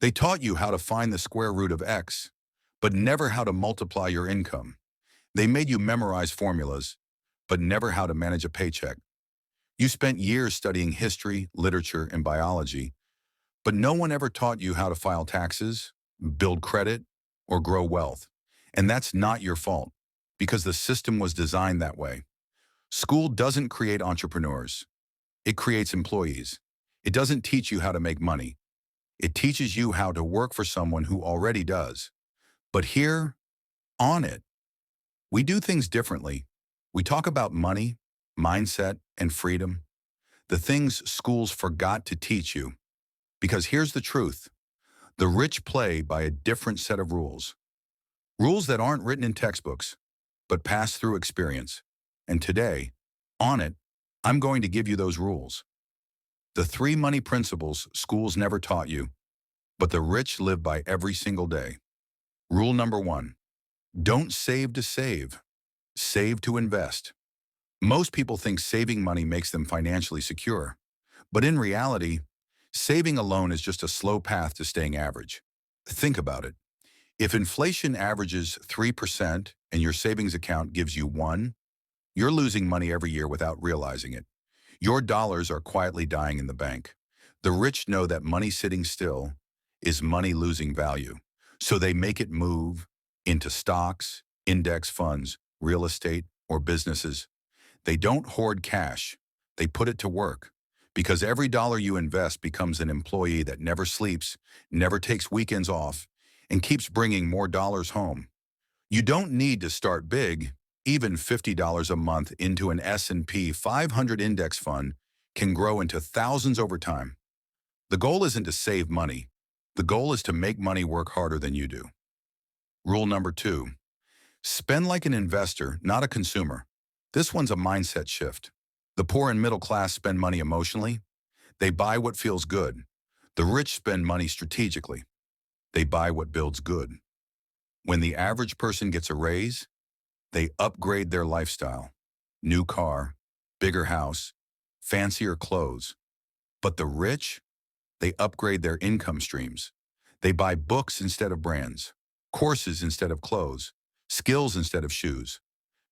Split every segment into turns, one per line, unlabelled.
They taught you how to find the square root of X, but never how to multiply your income. They made you memorize formulas, but never how to manage a paycheck. You spent years studying history, literature, and biology, but no one ever taught you how to file taxes, build credit, or grow wealth. And that's not your fault, because the system was designed that way. School doesn't create entrepreneurs. It creates employees. It doesn't teach you how to make money. It teaches you how to work for someone who already does. But here, on it, we do things differently. We talk about money, mindset, and freedom, the things schools forgot to teach you. Because here's the truth. The rich play by a different set of rules. Rules that aren't written in textbooks, but pass through experience. And today, on it, I'm going to give you those rules. The three money principles schools never taught you, but the rich live by every single day. Rule number one, don't save to save. Save to invest. Most people think saving money makes them financially secure. But in reality, saving alone is just a slow path to staying average. Think about it. If inflation averages 3% and your savings account gives you 1, you're losing money every year without realizing it. Your dollars are quietly dying in the bank. The rich know that money sitting still is money losing value. So they make it move into stocks, index funds, real estate, or businesses. They don't hoard cash. They put it to work. Because every dollar you invest becomes an employee that never sleeps, never takes weekends off, and keeps bringing more dollars home. You don't need to start big. Even $50 a month into an S&P 500 index fund can grow into thousands over time. The goal isn't to save money. The goal is to make money work harder than you do. Rule number two, spend like an investor, not a consumer. This one's a mindset shift. The poor and middle class spend money emotionally. They buy what feels good. The rich spend money strategically. They buy what builds good. When the average person gets a raise, they upgrade their lifestyle. New car, bigger house, fancier clothes. But the rich, they upgrade their income streams. They buy books instead of brands, courses instead of clothes, skills instead of shoes.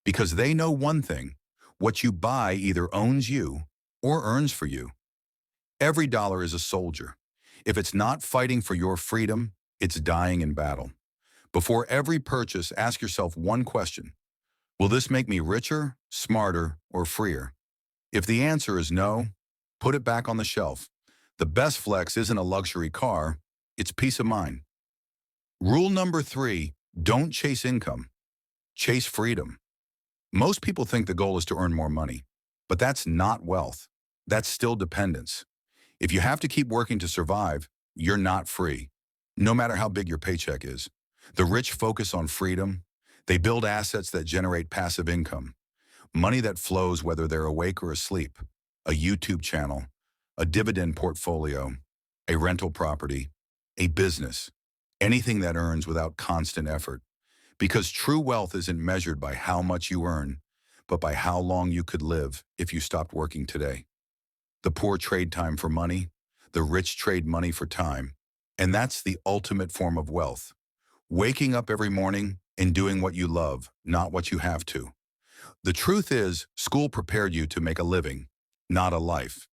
Because they know one thing, what you buy either owns you or earns for you. Every dollar is a soldier. If it's not fighting for your freedom, it's dying in battle. Before every purchase, ask yourself one question. Will this make me richer, smarter, or freer? If the answer is no, put it back on the shelf. The best flex isn't a luxury car, it's peace of mind. Rule number three, don't chase income. Chase freedom. Most people think the goal is to earn more money, but that's not wealth. That's still dependence. If you have to keep working to survive, you're not free, no matter how big your paycheck is. The rich focus on freedom. They build assets that generate passive income, money that flows whether they're awake or asleep, a YouTube channel, a dividend portfolio, a rental property, a business, anything that earns without constant effort. Because true wealth isn't measured by how much you earn, but by how long you could live if you stopped working today. The poor trade time for money, the rich trade money for time, and that's the ultimate form of wealth. Waking up every morning and doing what you love, not what you have to. The truth is, school prepared you to make a living, not a life.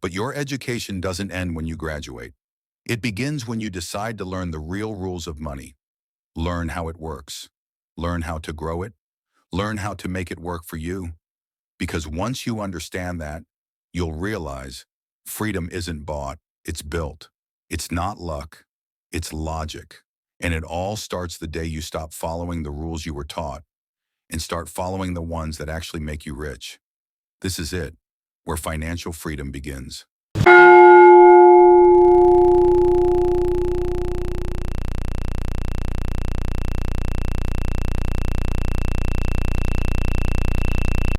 But your education doesn't end when you graduate. It begins when you decide to learn the real rules of money. Learn how it works. Learn how to grow it. Learn how to make it work for you. Because once you understand that, you'll realize freedom isn't bought, it's built. It's not luck, it's logic. And it all starts the day you stop following the rules you were taught and start following the ones that actually make you rich. This is it, where financial freedom begins.